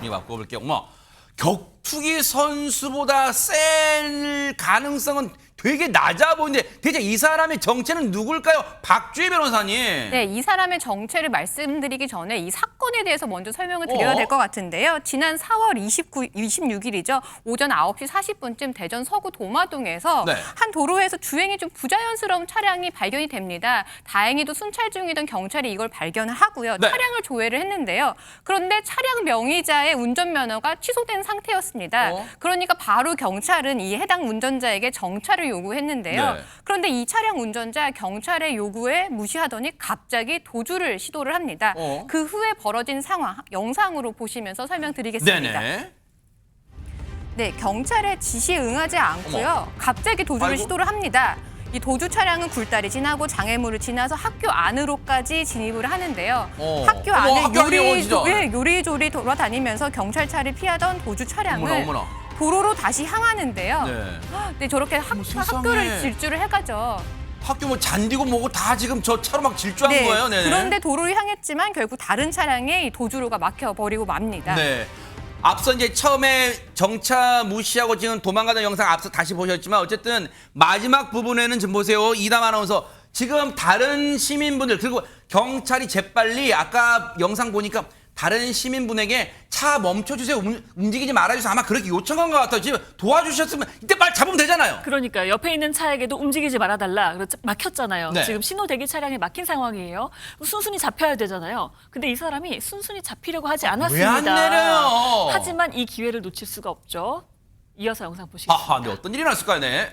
분위기 바꿔볼게요. 어머, 격투기 선수보다 센 가능성은 되게 낮아 보이는데 대체 이 사람의 정체는 누굴까요? 박주희 변호사님. 네, 이 사람의 정체를 말씀드리기 전에 이 사건에 대해서 먼저 설명을 드려야 될 것 같은데요. 지난 4월 26일이죠. 오전 9시 40분쯤 대전 서구 도마동에서 네. 한 도로에서 주행이 좀 부자연스러운 차량이 발견이 됩니다. 다행히도 순찰 중이던 경찰이 이걸 발견을 하고요. 네. 차량을 조회를 했는데요. 그런데 차량 명의자의 운전면허가 취소된 상태였습니다. 그러니까 바로 경찰은 이 해당 운전자에게 정차를 요구했는데요. 네. 그런데 이 차량 운전자 경찰의 요구에 무시하더니 갑자기 도주를 시도를 합니다. 그 후에 벌어진 상황 영상으로 보시면서 설명드리겠습니다. 네네. 네, 경찰의 지시에 응하지 않고요. 갑자기 도주를 아이고. 시도를 합니다. 이 도주 차량은 굴다리 지나고 장애물을 지나서 학교 안으로까지 진입을 하는데요. 학교 안에 학교 안에 어디죠? 요리조리 돌아다니면서 경찰차를 피하던 도주 차량을 어머나. 도로로 다시 향하는데요. 네. 네, 저렇게 세상에. 학교를 질주를 해가죠. 학교 뭐 잔디고 뭐고 다 지금 저 차로 막 질주한 네, 거예요. 네네. 그런데 도로를 향했지만 결국 다른 차량에 이 도주로가 막혀버리고 맙니다. 네. 앞서 이제 처음에 정차 무시하고 지금 도망가던 영상 앞서 다시 보셨지만 어쨌든 마지막 부분에는 지금 보세요. 이담 아나운서 지금 다른 시민분들 그리고 경찰이 재빨리 아까 영상 보니까 다른 시민분에게 차 멈춰주세요. 움직이지 말아주세요. 아마 그렇게 요청한 것 같아요. 지금 도와주셨으면 이때 말 잡으면 되잖아요. 그러니까요. 옆에 있는 차에게도 움직이지 말아달라. 그래서 막혔잖아요. 네. 지금 신호 대기 차량이 막힌 상황이에요. 순순히 잡혀야 되잖아요. 근데 이 사람이 순순히 잡히려고 하지 않았습니다. 왜 안 내려요? 하지만 이 기회를 놓칠 수가 없죠. 이어서 영상 보시겠습니다. 아하, 근데 어떤 일이 났을까요? 네.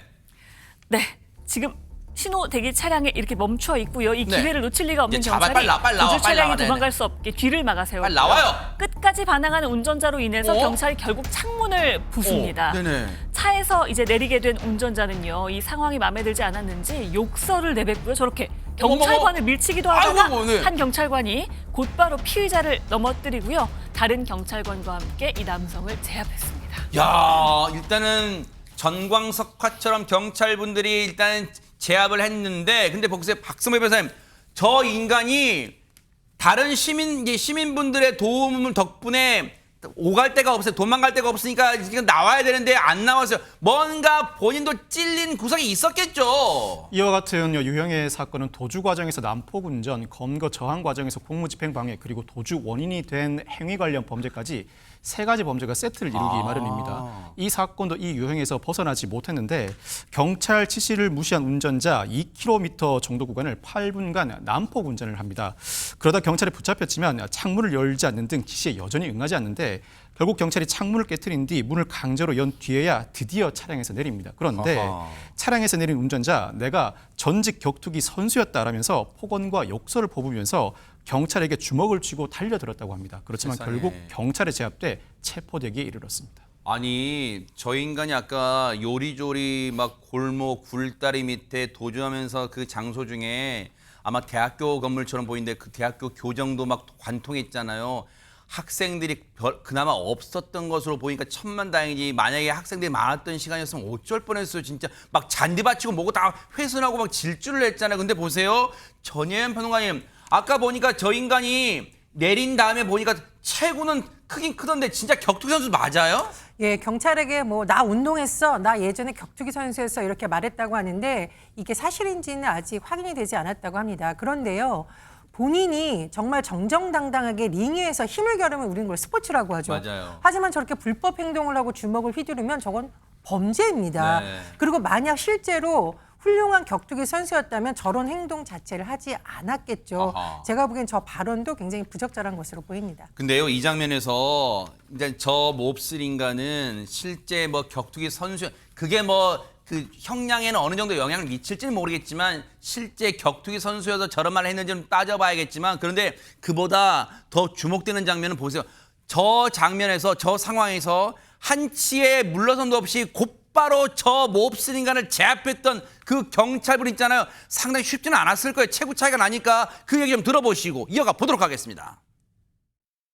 네, 지금 신호 대기 차량에 이렇게 멈춰 있고요. 이 네. 기회를 놓칠 리가 없는 이제 잡아, 경찰이 빨리 나와, 도주 차량이 네네. 도망갈 수 없게 뒤를 막아세우고 빨리 나와요. 끝까지 반항하는 운전자로 인해서 경찰이 결국 창문을 부숩니다. 네네. 차에서 이제 내리게 된 운전자는요. 이 상황이 마음에 들지 않았는지 욕설을 내뱉고요. 저렇게 경찰관을 밀치기도 하다가 아이고, 네. 한 경찰관이 곧바로 피의자를 넘어뜨리고요. 다른 경찰관과 함께 이 남성을 제압했습니다. 야, 일단은 전광석화처럼 경찰분들이 일단 제압을 했는데 근데 보세요. 박성배 변호사님. 저 인간이 다른 시민분들의 도움 덕분에 오갈 데가 없어요. 도망갈 데가 없으니까 지금 나와야 되는데 안 나왔어요. 뭔가 본인도 찔린 구석이 있었겠죠. 이와 같은 유형의 사건은 도주 과정에서 난폭 운전, 검거 저항 과정에서 공무집행 방해, 그리고 도주 원인이 된 행위 관련 범죄까지 세 가지 범죄가 세트를 이루기 마련입니다. 이 사건도 이 유형에서 벗어나지 못했는데 경찰 지시를 무시한 운전자 2km 정도 구간을 8분간 난폭 운전을 합니다. 그러다 경찰에 붙잡혔지만 창문을 열지 않는 등 지시에 여전히 응하지 않는데 결국 경찰이 창문을 깨트린 뒤 문을 강제로 연 뒤에야 드디어 차량에서 내립니다. 그런데 차량에서 내린 운전자 내가 전직 격투기 선수였다라면서 폭언과 욕설을 퍼부으면서 경찰에게 주먹을 쥐고 달려들었다고 합니다. 그렇지만 세상에. 결국 경찰에 제압돼 체포되기에 이르렀습니다. 아니 저 인간이 아까 요리조리 막 골목 굴다리 밑에 도주하면서 그 장소 중에 아마 대학교 건물처럼 보이는데 그 대학교 교정도 막 관통했잖아요. 학생들이 그나마 없었던 것으로 보니까 천만다행이지. 만약에 학생들이 많았던 시간이었으면 어쩔 뻔했어요. 진짜 막 잔디 받치고 뭐고 다 훼손하고 막 질주를 했잖아요. 근데 보세요. 전예현 평론가님. 아까 보니까 저 인간이 내린 다음에 보니까 체구는 크긴 크던데 진짜 격투기 선수 맞아요? 예, 경찰에게 뭐 나 운동했어, 나 예전에 격투기 선수였어 이렇게 말했다고 하는데 이게 사실인지는 아직 확인이 되지 않았다고 합니다. 그런데요. 본인이 정말 정정당당하게 링 위에서 힘을 겨루면 우리는 그걸 스포츠라고 하죠. 맞아요. 하지만 저렇게 불법 행동을 하고 주먹을 휘두르면 저건 범죄입니다. 네. 그리고 만약 실제로 훌륭한 격투기 선수였다면 저런 행동 자체를 하지 않았겠죠. 아하. 제가 보기엔 저 발언도 굉장히 부적절한 것으로 보입니다. 근데요 이 장면에서 이제 저 몹쓸 인간은 실제 뭐 격투기 선수 그게 뭐 그 형량에는 어느 정도 영향을 미칠지는 모르겠지만 실제 격투기 선수여서 저런 말을 했는지는 따져봐야겠지만 그런데 그보다 더 주목되는 장면은 보세요. 저 장면에서 저 상황에서 한치의 물러섬도 없이 곧바로 저 몹쓸 인간을 제압했던 그 경찰분 있잖아요. 상당히 쉽지는 않았을 거예요. 체구 차이가 나니까 그 얘기 좀 들어보시고 이어가 보도록 하겠습니다.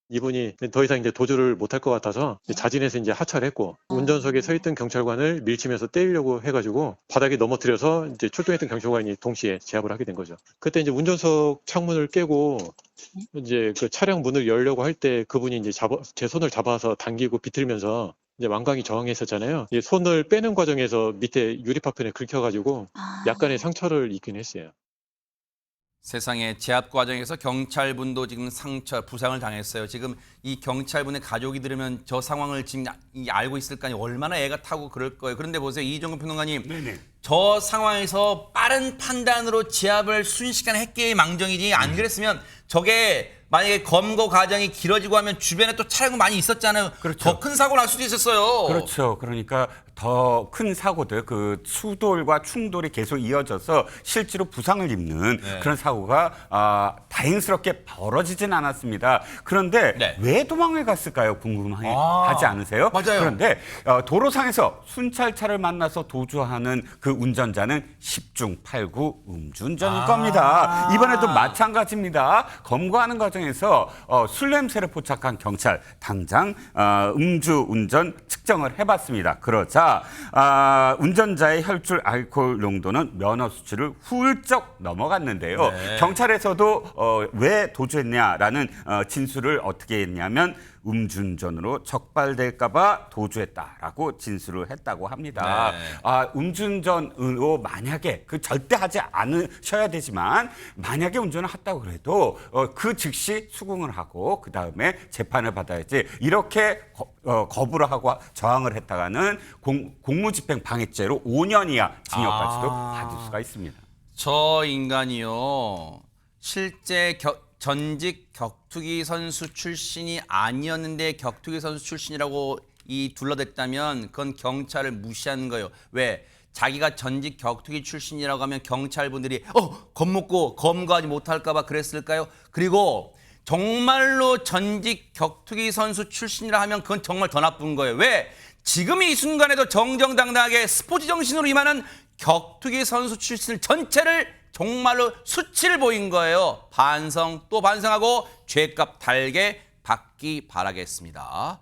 이분이 더 이상 이제 도주를 못할 것 같아서 자진해서 이제 하차를 했고 운전석에 서 있던 경찰관을 밀치면서 때리려고 해가지고 바닥에 넘어뜨려서 이제 출동했던 경찰관이 동시에 제압을 하게 된 거죠. 그때 이제 운전석 창문을 깨고 이제 그 차량 문을 열려고 할 때 그분이 이제 제 손을 잡아서 당기고 비틀면서 이제 완강히 저항했었잖아요. 이 손을 빼는 과정에서 밑에 유리파편에 긁혀가지고 약간의 상처를 입긴 했어요. 세상에 제압 과정에서 경찰분도 지금 부상을 당했어요. 지금 이 경찰분의 가족이 들으면 저 상황을 지금 알고 있을 거 아니에요. 얼마나 애가 타고 그럴 거예요. 그런데 보세요. 이종근 평론가님. 네네. 저 상황에서 빠른 판단으로 제압을 순식간에 했기에 망정이지 안 그랬으면 저게 만약에 검거 과정이 길어지고 하면 주변에 또 차량도 많이 있었잖아요. 그렇죠. 더 큰 사고 날 수도 있었어요. 그렇죠. 그러니까 더 큰 사고들, 그 추돌과 충돌이 계속 이어져서 실제로 부상을 입는 네. 그런 사고가 다행스럽게 벌어지진 않았습니다. 그런데 네. 왜 도망을 갔을까요? 궁금하지 않으세요? 맞아요. 그런데 도로상에서 순찰차를 만나서 도주하는 그 운전자는 10중 8구 음주운전일 겁니다. 이번에도 마찬가지입니다. 검거하는 과정에서 술 냄새를 포착한 경찰 당장 음주운전 측정을 해봤습니다. 그러자 운전자의 혈중 알코올 농도는 면허 수치를 훌쩍 넘어갔는데요. 네. 경찰에서도 왜 도주했냐라는 진술을 어떻게 했냐면 음주운전으로 적발될까봐 도주했다라고 진술을 했다고 합니다. 네. 음주운전으로 만약에 절대 하지 않으셔야 되지만 만약에 운전을 했다고 그래도 그 즉시 수긍을 하고 그 다음에 재판을 받아야지 이렇게 거부를 하고 저항을 했다가는 공무집행 방해죄로 5년 이하 징역까지도 받을 수가 있습니다. 저 인간이요. 실제 전직 격투기 선수 출신이 아니었는데 격투기 선수 출신이라고 둘러댔다면 그건 경찰을 무시하는 거예요. 왜? 자기가 전직 격투기 출신이라고 하면 경찰분들이 겁먹고 검거하지 못할까 봐 그랬을까요? 그리고 정말로 전직 격투기 선수 출신이라 하면 그건 정말 더 나쁜 거예요. 왜? 지금 이 순간에도 정정당당하게 스포츠 정신으로 임하는 격투기 선수 출신 전체를 정말로 수치를 보인 거예요. 반성 또 반성하고 죄값 달게 받기 바라겠습니다.